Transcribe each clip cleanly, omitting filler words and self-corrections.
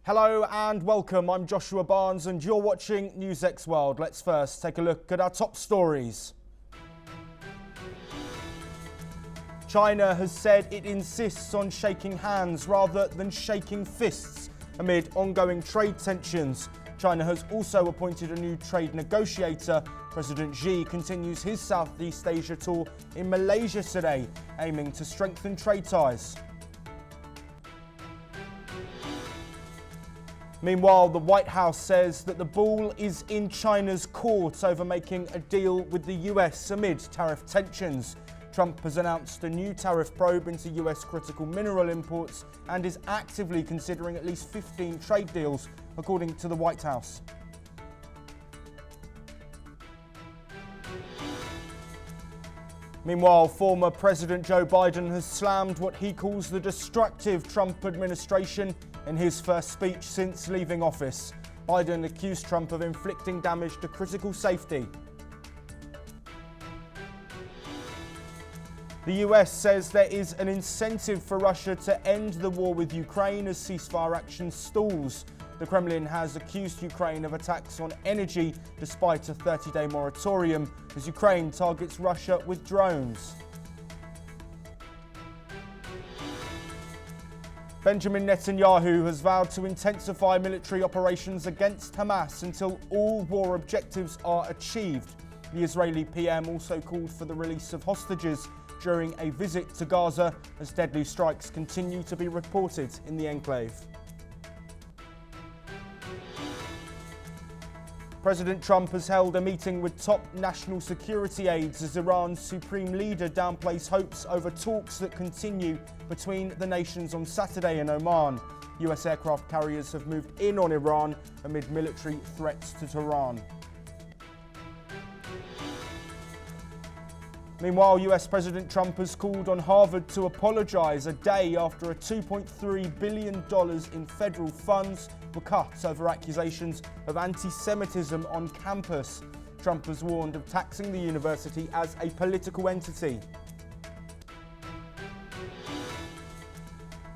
Hello and welcome, I'm Joshua Barnes and you're watching NewsX World. Let's first take a look at our top stories. China has said it insists on shaking hands rather than shaking fists amid ongoing trade tensions. China has also appointed a new trade negotiator. President Xi continues his Southeast Asia tour in Malaysia today, aiming to strengthen trade ties. Meanwhile, the White House says that the ball is in China's court over making a deal with the US amid tariff tensions. Trump has announced a new tariff probe into US critical mineral imports and is actively considering at least 15 trade deals, according to the White House. Meanwhile, former President Joe Biden has slammed what he calls the destructive Trump administration in his first speech since leaving office. Biden accused Trump of inflicting damage to critical safety. The US says there is an incentive for Russia to end the war with Ukraine as ceasefire action stalls. The Kremlin has accused Ukraine of attacks on energy despite a 30-day moratorium as Ukraine targets Russia with drones. Benjamin Netanyahu has vowed to intensify military operations against Hamas until all war objectives are achieved. The Israeli PM also called for the release of hostages during a visit to Gaza as deadly strikes continue to be reported in the enclave. President Trump has held a meeting with top national security aides as Iran's supreme leader downplays hopes over talks that continue between the nations on Saturday in Oman. US aircraft carriers have moved in on Iran amid military threats to Tehran. Meanwhile, US President Trump has called on Harvard to apologize a day after a $2.3 billion in federal funds were cut over accusations of anti-Semitism on campus. Trump has warned of taxing the university as a political entity.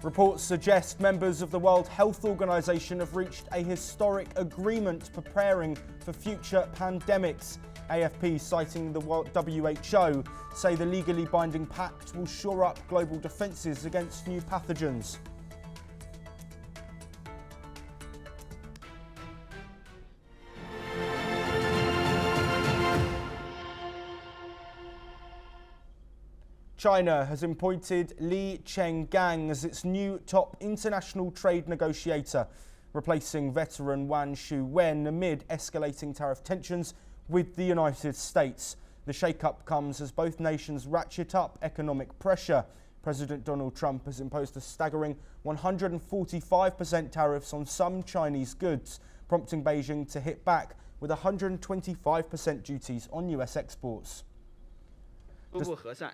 Reports suggest members of the World Health Organization have reached a historic agreement preparing for future pandemics. AFP, citing the WHO, say the legally binding pact will shore up global defences against new pathogens. China has appointed Li Chenggang as its new top international trade negotiator, replacing veteran Wan Shuwen amid escalating tariff tensions with the United States. The shake-up comes as both nations ratchet up economic pressure. President Donald Trump has imposed a staggering 145% tariffs on some Chinese goods, prompting Beijing to hit back with 125% duties on US exports. 初步核算，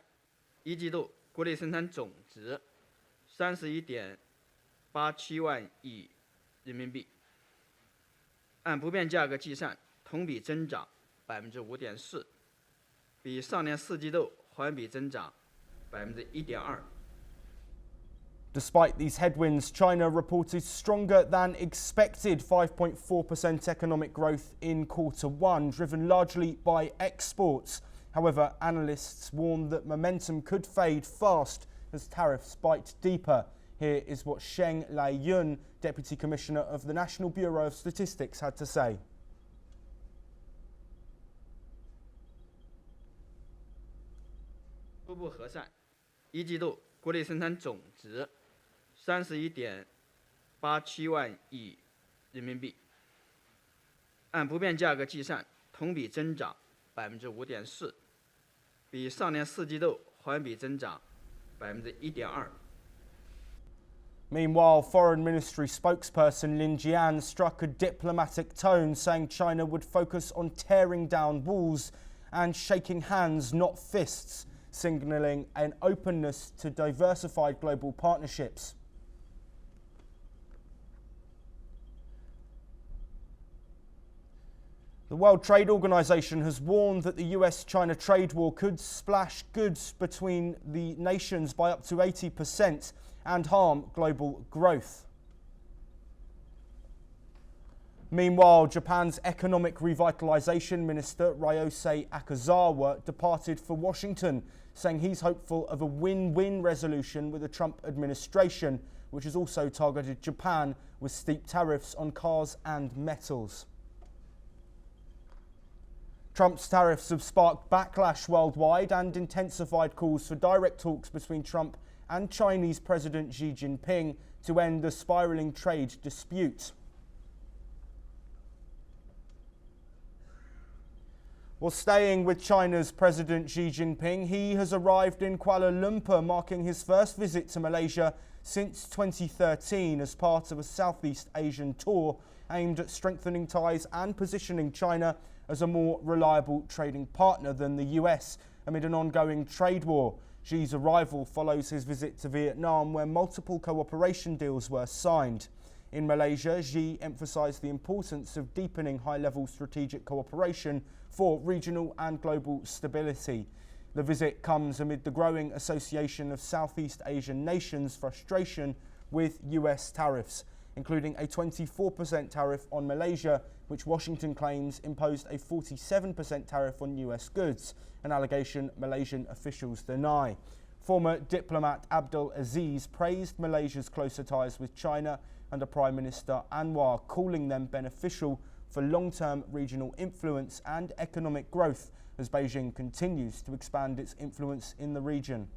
一季度国内生产总值31.87万亿人民币，按不变价格计算，同比增长5.4%，比上年四季度环比增长1.2%。 Despite these headwinds, China reported stronger than expected 5.4% economic growth in Q1, driven largely by exports. However, analysts warn that momentum could fade fast as tariffs bite deeper. Here is what Sheng Lai-yun, Deputy Commissioner of the National Bureau of Statistics, had to say. 初步核算，一季度国内生产总值31.87万亿人民币，按不变价格计算，同比增长5.4%，比上年四季度环比增长1.2%。 Meanwhile, Foreign Ministry spokesperson Lin Jian struck a diplomatic tone, saying China would focus on tearing down walls and shaking hands, not fists, signalling an openness to diversified global partnerships. The World Trade Organization has warned that the US-China trade war could splash goods between the nations by up to 80% and harm global growth. Meanwhile, Japan's economic revitalization minister Ryosei Akazawa departed for Washington, saying he's hopeful of a win-win resolution with the Trump administration, which has also targeted Japan with steep tariffs on cars and metals. Trump's tariffs have sparked backlash worldwide and intensified calls for direct talks between Trump and Chinese President Xi Jinping to end the spiralling trade dispute. Well, staying with China's President Xi Jinping, he has arrived in Kuala Lumpur, marking his first visit to Malaysia since 2013 as part of a Southeast Asian tour aimed at strengthening ties and positioning China as a more reliable trading partner than the US amid an ongoing trade war. Xi's arrival follows his visit to Vietnam, where multiple cooperation deals were signed. In Malaysia, Xi emphasised the importance of deepening high-level strategic cooperation for regional and global stability. The visit comes amid the growing Association of Southeast Asian Nations frustration with US tariffs, including a 24% tariff on Malaysia, which Washington claims imposed a 47% tariff on US goods, an allegation Malaysian officials deny. Former diplomat Abdul Aziz praised Malaysia's closer ties with China under Prime Minister Anwar, calling them beneficial for long-term regional influence and economic growth as Beijing continues to expand its influence in the region.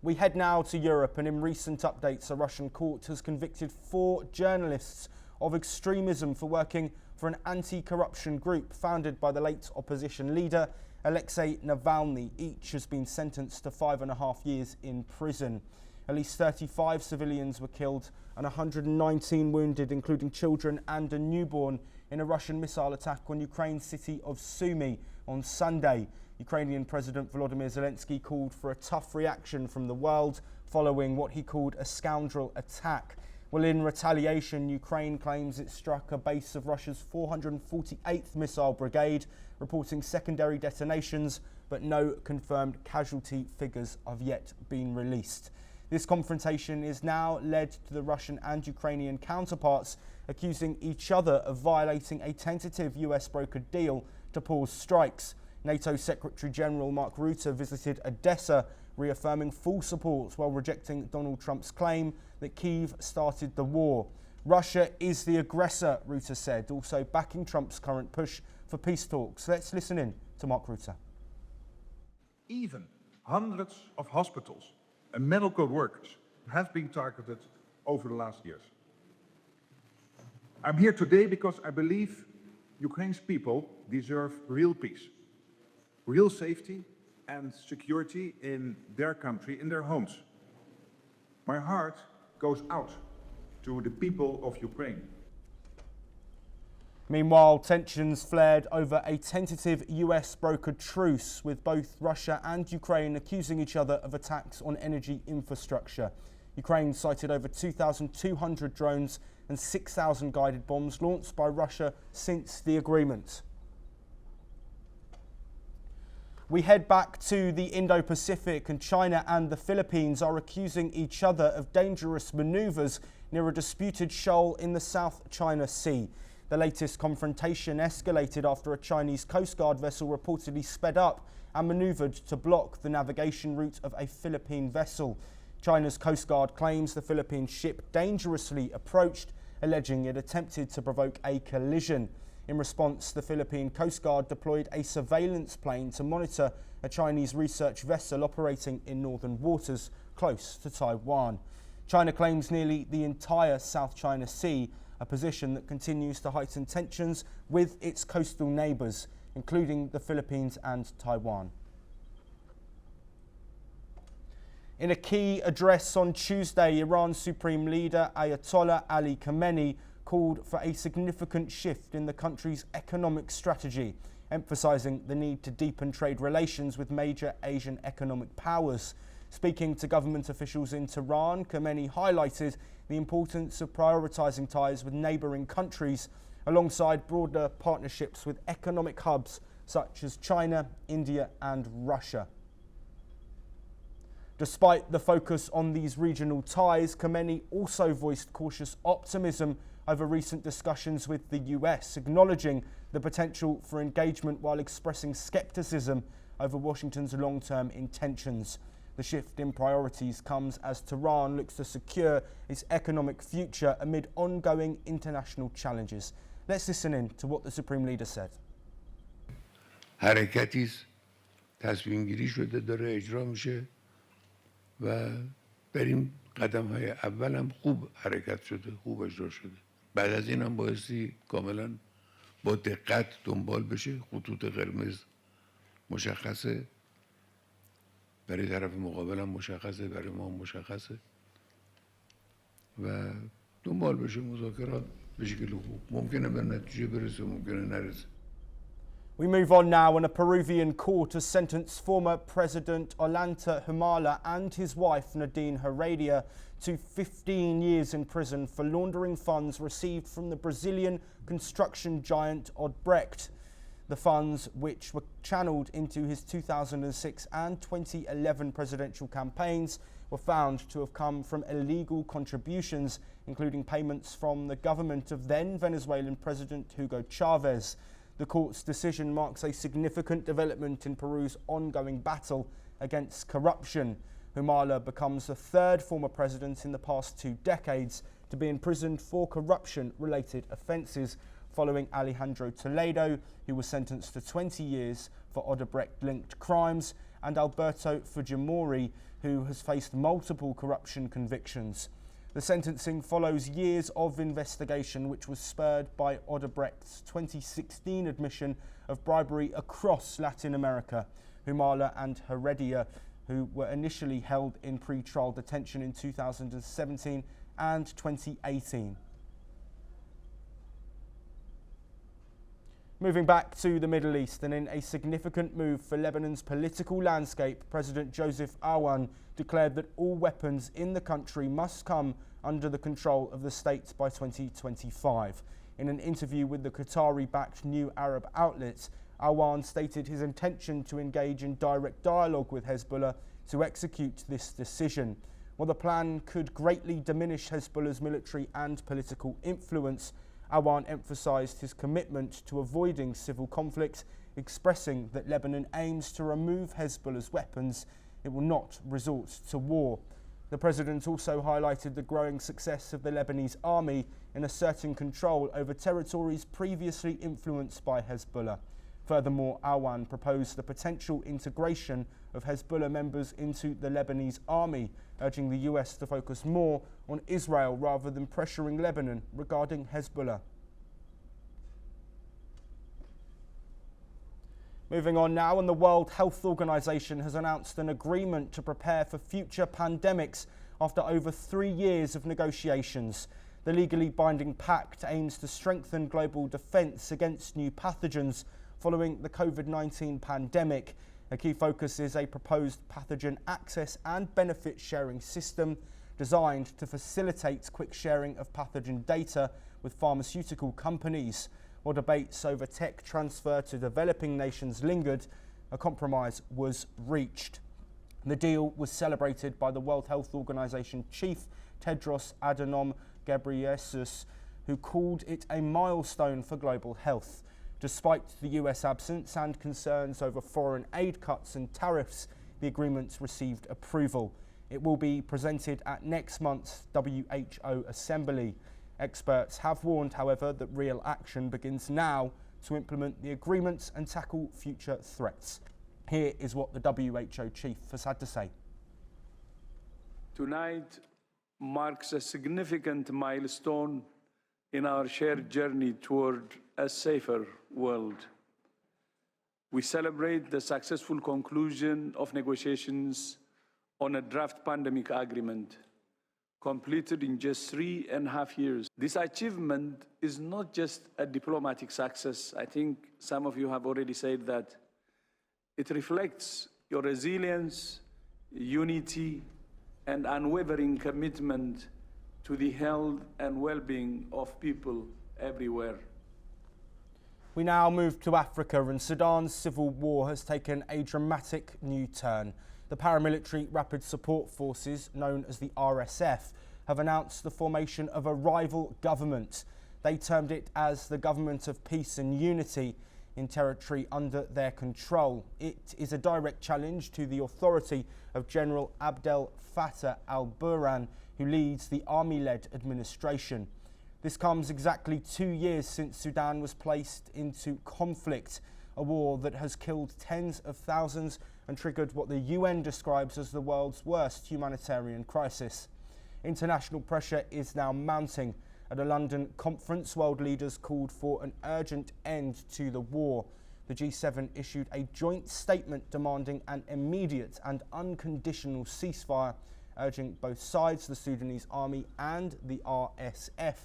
We head now to Europe, and in recent updates, a Russian court has convicted 4 journalists of extremism for working for an anti-corruption group founded by the late opposition leader Alexei Navalny. Each has been sentenced to 5.5 years in prison. At least 35 civilians were killed and 119 wounded, including children and a newborn, in a Russian missile attack on Ukraine's city of Sumy on Sunday. Ukrainian President Volodymyr Zelensky called for a tough reaction from the world following what he called a scoundrel attack. Well, in retaliation, Ukraine claims it struck a base of Russia's 448th Missile Brigade, reporting secondary detonations, but no confirmed casualty figures have yet been released. This confrontation is now led to the Russian and Ukrainian counterparts accusing each other of violating a tentative US brokered deal to pause strikes. NATO Secretary General Mark Rutte visited Odessa, reaffirming full support while rejecting Donald Trump's claim that Kyiv started the war. Russia is the aggressor, Rutte said, also backing Trump's current push for peace talks. Let's listen in to Mark Rutte. Even hundreds of hospitals and medical workers have been targeted over the last years. I'm here today because I believe Ukraine's people deserve real peace, real safety and security in their country, in their homes. My heart goes out to the people of Ukraine. Meanwhile, tensions flared over a tentative US brokered truce, with both Russia and Ukraine accusing each other of attacks on energy infrastructure. Ukraine cited over 2,200 drones and 6,000 guided bombs launched by Russia since the agreement. We head back to the Indo-Pacific, and China and the Philippines are accusing each other of dangerous manoeuvres near a disputed shoal in the South China Sea. The latest confrontation escalated after a Chinese Coast Guard vessel reportedly sped up and manoeuvred to block the navigation route of a Philippine vessel. China's Coast Guard claims the Philippine ship dangerously approached, alleging it attempted to provoke a collision. In response, the Philippine Coast Guard deployed a surveillance plane to monitor a Chinese research vessel operating in northern waters close to Taiwan. China claims nearly the entire South China Sea, a position that continues to heighten tensions with its coastal neighbours, including the Philippines and Taiwan. In a key address on Tuesday, Iran's Supreme Leader Ayatollah Ali Khamenei called for a significant shift in the country's economic strategy, emphasising the need to deepen trade relations with major Asian economic powers. Speaking to government officials in Tehran, Khamenei highlighted the importance of prioritising ties with neighbouring countries alongside broader partnerships with economic hubs such as China, India and Russia. Despite the focus on these regional ties, Khamenei also voiced cautious optimism over recent discussions with the US, acknowledging the potential for engagement while expressing skepticism over Washington's long-term intentions. The shift in priorities comes as Tehran looks to secure its economic future amid ongoing international challenges. Let's listen in to what the Supreme Leader said. حرکتی است تصمیم گیری شده داره اجرا میشه و در این قدم های اول هم خوب حرکت شده، خوب اجرا شده. بعد از این هم بایستی کاملا با دقت دنبال بشه. خطوط قرمز مشخصه، برای طرف مقابل هم مشخصه، برای ما هم مشخصه و دنبال بشه مذاکرات به شکل خوب. ممکنه به نتیجه برسه، ممکنه نرسه. We move on now, and a Peruvian court has sentenced former President Ollanta Humala and his wife Nadine Heredia to 15 years in prison for laundering funds received from the Brazilian construction giant Odebrecht. The funds, which were channeled into his 2006 and 2011 presidential campaigns, were found to have come from illegal contributions, including payments from the government of then Venezuelan President Hugo Chavez. The court's decision marks a significant development in Peru's ongoing battle against corruption. Humala becomes the third former president in the past 2 decades to be imprisoned for corruption-related offences, following Alejandro Toledo, who was sentenced to 20 years for Odebrecht-linked crimes, and Alberto Fujimori, who has faced multiple corruption convictions. The sentencing follows years of investigation, which was spurred by Odebrecht's 2016 admission of bribery across Latin America. Humala and Heredia, who were initially held in pre-trial detention in 2017 and 2018. Moving back to the Middle East, and in a significant move for Lebanon's political landscape, President Joseph Aoun declared that all weapons in the country must come under the control of the state by 2025. In an interview with the Qatari-backed New Arab outlet, Aoun stated his intention to engage in direct dialogue with Hezbollah to execute this decision. While the plan could greatly diminish Hezbollah's military and political influence, Aoun emphasised his commitment to avoiding civil conflict, expressing that Lebanon aims to remove Hezbollah's weapons. It will not resort to war. The president also highlighted the growing success of the Lebanese army in asserting control over territories previously influenced by Hezbollah. Furthermore, Aoun proposed the potential integration of Hezbollah members into the Lebanese army, urging the US to focus more on Israel rather than pressuring Lebanon regarding Hezbollah. Moving on now, and the World Health Organization has announced an agreement to prepare for future pandemics after over 3 years of negotiations. The legally binding pact aims to strengthen global defence against new pathogens following the COVID-19 pandemic. A key focus is a proposed pathogen access and benefit sharing system designed to facilitate quick sharing of pathogen data with pharmaceutical companies. While debates over tech transfer to developing nations lingered, a compromise was reached. The deal was celebrated by the World Health Organization chief Tedros Adhanom Ghebreyesus, who called it a milestone for global health. Despite the US absence and concerns over foreign aid cuts and tariffs, the agreement received approval. It will be presented at next month's WHO Assembly. Experts have warned, however, that real action begins now to implement the agreements and tackle future threats. Here is what the WHO chief has had to say. Tonight marks a significant milestone in our shared journey toward a safer world. We celebrate the successful conclusion of negotiations on a draft pandemic agreement, completed in just 3.5 years. This achievement is not just a diplomatic success. I think some of you have already said that. It reflects your resilience, unity, and unwavering commitment to the health and well-being of people everywhere. We now move to Africa, and Sudan's civil war has taken a dramatic new turn. The paramilitary Rapid Support Forces, known as the RSF, have announced the formation of a rival government. They termed it as the Government of Peace and Unity in territory under their control. It is a direct challenge to the authority of General Abdel Fattah al-Burhan, who leads the army-led administration. This comes exactly 2 years since Sudan was placed into conflict, a war that has killed tens of thousands and triggered what the UN describes as the world's worst humanitarian crisis. International pressure is now mounting. At a London conference, world leaders called for an urgent end to the war. The G7 issued a joint statement demanding an immediate and unconditional ceasefire, urging both sides, the Sudanese army and the RSF,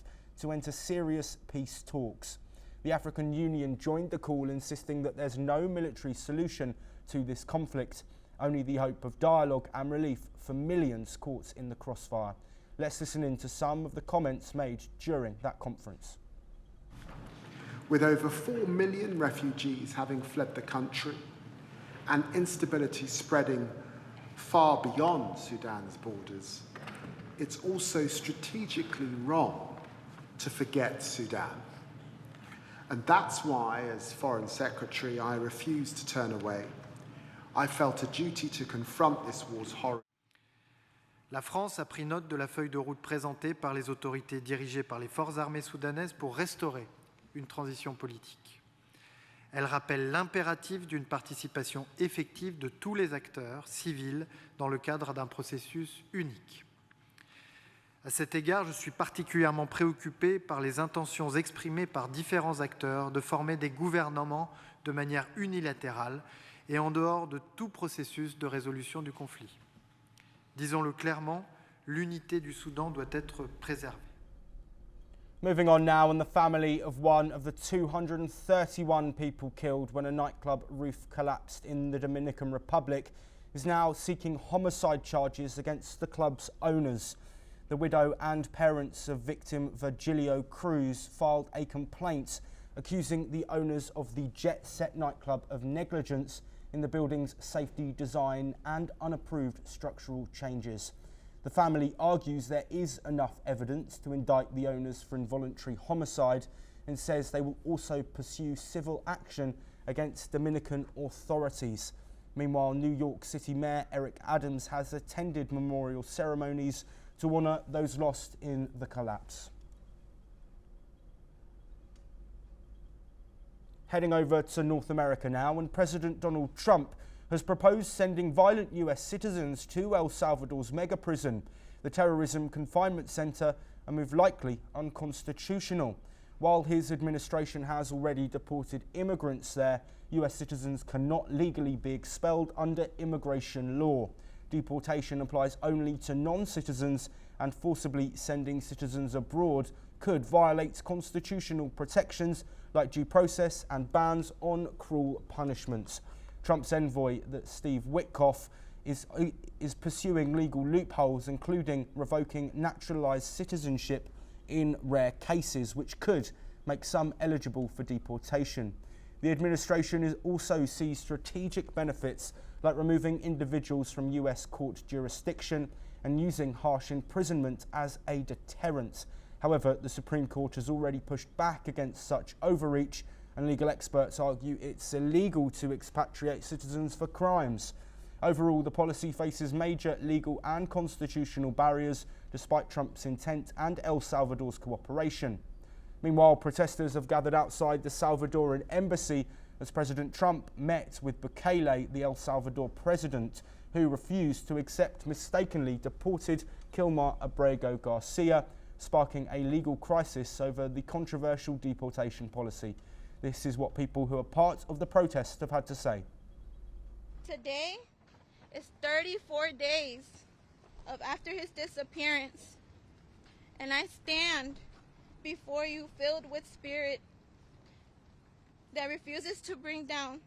to enter serious peace talks. The African Union joined the call, insisting that there's no military solution to this conflict, only the hope of dialogue and relief for millions caught in the crossfire. Let's listen in to some of the comments made during that conference. With over 4 million refugees having fled the country and instability spreading far beyond Sudan's borders, it's also strategically wrong to forget Sudan. And that's why, as Foreign Secretary, I refused to turn away. I felt a duty to confront this war's horror. La France a pris note de la feuille de route présentée par les autorités dirigées par les forces armées soudanaises pour restaurer une transition politique. Elle rappelle l'impératif d'une participation effective de tous les acteurs civils dans le cadre d'un processus unique. À cet égard, je suis particulièrement préoccupé par les intentions exprimées par différents acteurs de former des gouvernements de manière unilatérale et en dehors de tout processus de résolution du conflit. Disons-le clairement, l'unité du Soudan doit être préservée. Moving on now, and the family of one of the 231 people killed when a nightclub roof collapsed in the Dominican Republic is now seeking homicide charges against the club's owners. The widow and parents of victim Virgilio Cruz filed a complaint accusing the owners of the Jet Set nightclub of negligence in the building's safety design and unapproved structural changes. The family argues there is enough evidence to indict the owners for involuntary homicide and says they will also pursue civil action against Dominican authorities. Meanwhile, New York City Mayor Eric Adams has attended memorial ceremonies to honour those lost in the collapse. Heading over to North America now, and President Donald Trump has proposed sending violent US citizens to El Salvador's mega prison, the Terrorism Confinement Center, a move likely unconstitutional. While his administration has already deported immigrants there, US citizens cannot legally be expelled under immigration law. Deportation applies only to non-citizens, and forcibly sending citizens abroad could violate constitutional protections like due process and bans on cruel punishments. Trump's envoy, Steve Witkoff, is pursuing legal loopholes, including revoking naturalized citizenship in rare cases, which could make some eligible for deportation. The administration also sees strategic benefits like removing individuals from US court jurisdiction and using harsh imprisonment as a deterrent. However, the Supreme Court has already pushed back against such overreach, and legal experts argue it's illegal to expatriate citizens for crimes. Overall, the policy faces major legal and constitutional barriers, despite Trump's intent and El Salvador's cooperation. Meanwhile, protesters have gathered outside the Salvadoran embassy as President Trump met with Bukele, the El Salvador president, who refused to accept mistakenly deported Kilmar Abrego Garcia, sparking a legal crisis over the controversial deportation policy. This is what people who are part of the protest have had to say. Today is 34 days after his disappearance, and I stand before you filled with spirit that refuses to bring down.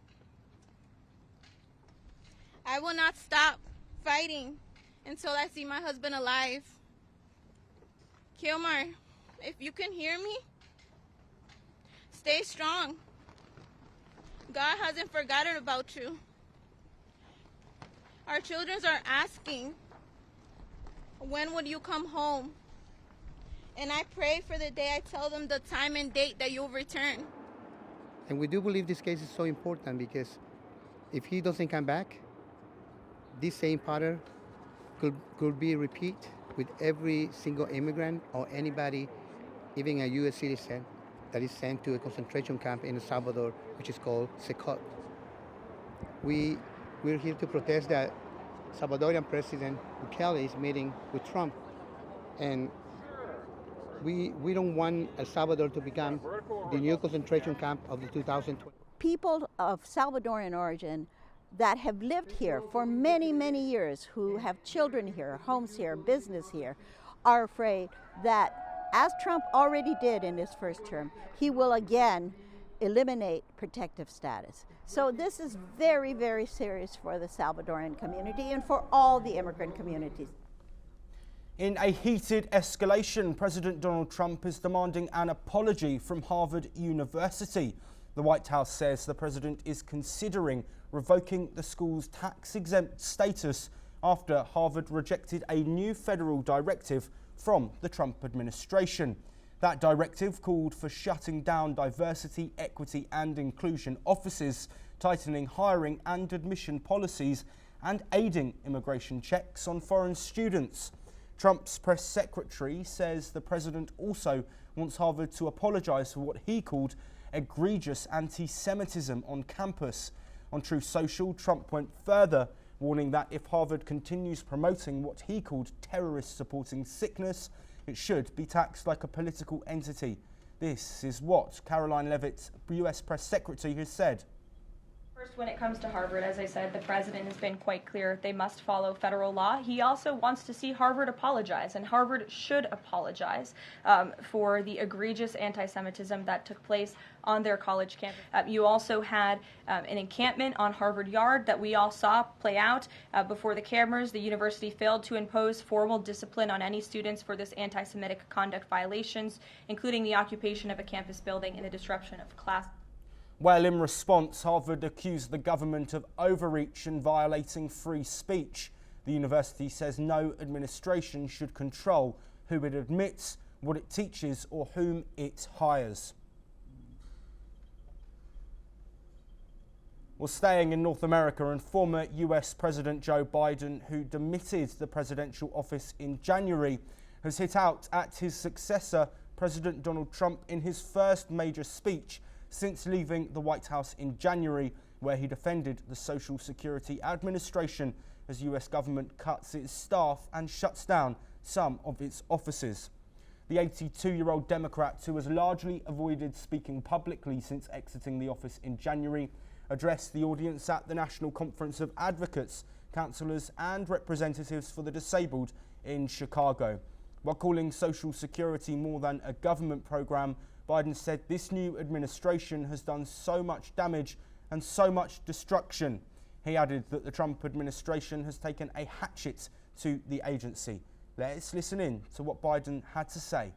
I will not stop fighting until I see my husband alive. Kilmar, if you can hear me, stay strong. God hasn't forgotten about you. Our children are asking, when would you come home? And I pray for the day I tell them the time and date that you'll return. And we do believe this case is so important because if he doesn't come back, this same pattern could be repeat with every single immigrant or anybody, even a U.S. citizen, that is sent to a concentration camp in El Salvador, which is called Secot. We're here to protest that Salvadorian President Bukele is meeting with Trump. And we don't want El Salvador to become the new concentration camp of the 2020. People of Salvadoran origin that have lived here for many, many years, who have children here, homes here, business here, are afraid that, as Trump already did in his first term, he will again eliminate protective status. So this is very, very serious for the Salvadoran community and for all the immigrant communities. In a heated escalation, President Donald Trump is demanding an apology from Harvard University. The White House says the president is considering revoking the school's tax-exempt status after Harvard rejected a new federal directive from the Trump administration. That directive called for shutting down diversity, equity and inclusion offices, tightening hiring and admission policies, and aiding immigration checks on foreign students. Trump's press secretary says the president also wants Harvard to apologise for what he called egregious anti-Semitism on campus. On Truth Social, Trump went further, warning that if Harvard continues promoting what he called terrorist-supporting sickness, it should be taxed like a political entity. This is what Caroline Leavitt, US press secretary, has said. First, when it comes to Harvard, as I said, the president has been quite clear they must follow federal law. He also wants to see Harvard apologize, and Harvard should apologize for the egregious anti-Semitism that took place on their college campus. You also had an encampment on Harvard Yard that we all saw play out before the cameras. The university failed to impose formal discipline on any students for this anti-Semitic conduct violations, including the occupation of a campus building and the disruption of class. Well, in response, Harvard accused the government of overreach and violating free speech. The university says no administration should control who it admits, what it teaches, or whom it hires. Well, staying in North America, and former US President Joe Biden, who demitted the presidential office in January, has hit out at his successor, President Donald Trump, in his first major speech since leaving the White House in January, where he defended the Social Security Administration as US government cuts its staff and shuts down some of its offices. The 82-year-old Democrat, who has largely avoided speaking publicly since exiting the office in January, addressed the audience at the National Conference of Advocates, Councillors and Representatives for the Disabled in Chicago. While calling Social Security more than a government program, Biden said this new administration has done so much damage and so much destruction. He added that the Trump administration has taken a hatchet to the agency. Let's listen in to what Biden had to say.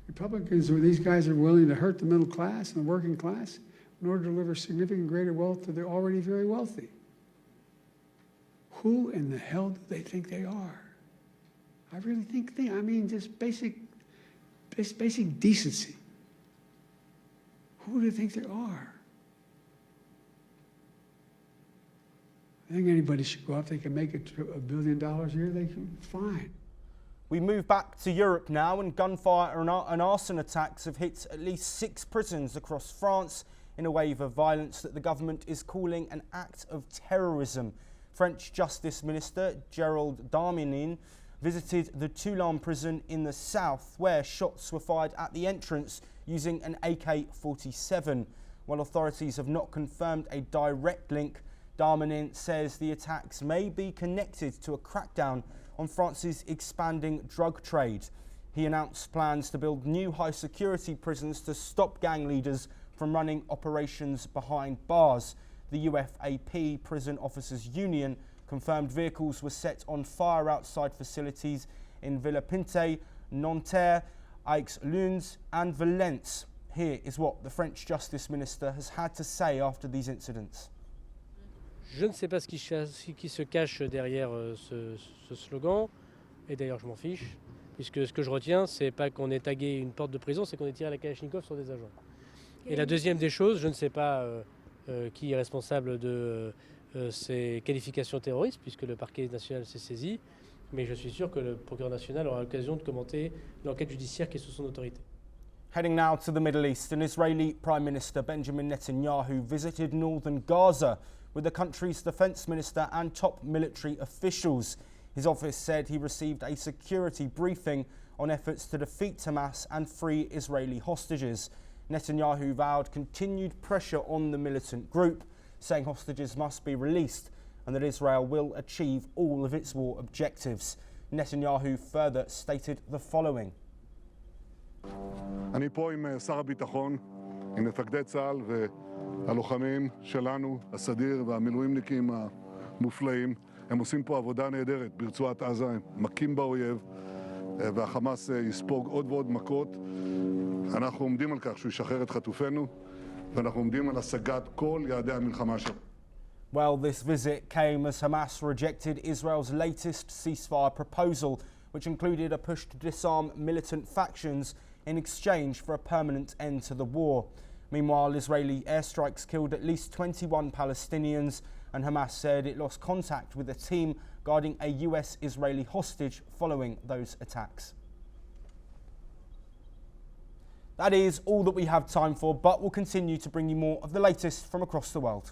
Republicans, or these guys, are willing to hurt the middle class and the working class in order to deliver significant greater wealth to the already very wealthy. Who in the hell do they think they are? I really think just basic decency. Who do they think they are? I think anybody should go out. They can make it to $1 billion a year. They can, fine. We move back to Europe now, and gunfire and arson attacks have hit at least 6 prisons across France in a wave of violence that the government is calling an act of terrorism. French Justice Minister Gerald Darmanin visited the Toulon prison in the south, where shots were fired at the entrance using an AK-47. While authorities have not confirmed a direct link, Darmanin says the attacks may be connected to a crackdown on France's expanding drug trade. He announced plans to build new high-security prisons to stop gang leaders from running operations behind bars. The UFAP Prison Officers Union confirmed vehicles were set on fire outside facilities in Villepinte, Nanterre, Aix-Luynes and Valence. Here is what the French Justice Minister has had to say after these incidents. Je ne sais pas ce qui se cache derrière ce slogan, et d'ailleurs je m'en fiche, puisque ce que je retiens, c'est pas qu'on ait tagué une porte de prison, c'est qu'on ait tiré à la Kalachnikov sur des agents. Et la deuxième des choses, je ne sais pas qui est responsable de ces qualifications terroristes, puisque le parquet national s'est saisi, mais je suis sûr que le procureur national aura l'occasion de commenter l'enquête judiciaire qui est sous son autorité. Heading now to the Middle East, an Israeli Prime Minister Benjamin Netanyahu visited northern Gaza with the country's defence minister and top military officials. His office said he received a security briefing on efforts to defeat Hamas and free Israeli hostages. Netanyahu vowed continued pressure on the militant group, saying hostages must be released and that Israel will achieve all of its war objectives. Netanyahu further stated the following. אני פה עם שר הביטחון, עם מפקדי צה"ל והלוחמים שלנו, הסדיר והמילואימניקים המופלאים. הם עושים פה עבודה נהדרת ברצועת עזה, הם מכים באויב, והחמאס יספוג עוד ועוד מכות. אנחנו עומדים על כך שהוא ישחרר את חטופינו, ואנחנו עומדים על השגת כל יעדי המלחמה שלנו. Well, this visit came as Hamas rejected Israel's latest ceasefire proposal, which included a push to disarm militant factions in exchange for a permanent end to the war. Meanwhile, Israeli airstrikes killed at least 21 Palestinians, and Hamas said it lost contact with a team guarding a US-Israeli hostage following those attacks. That is all that we have time for, but we'll continue to bring you more of the latest from across the world.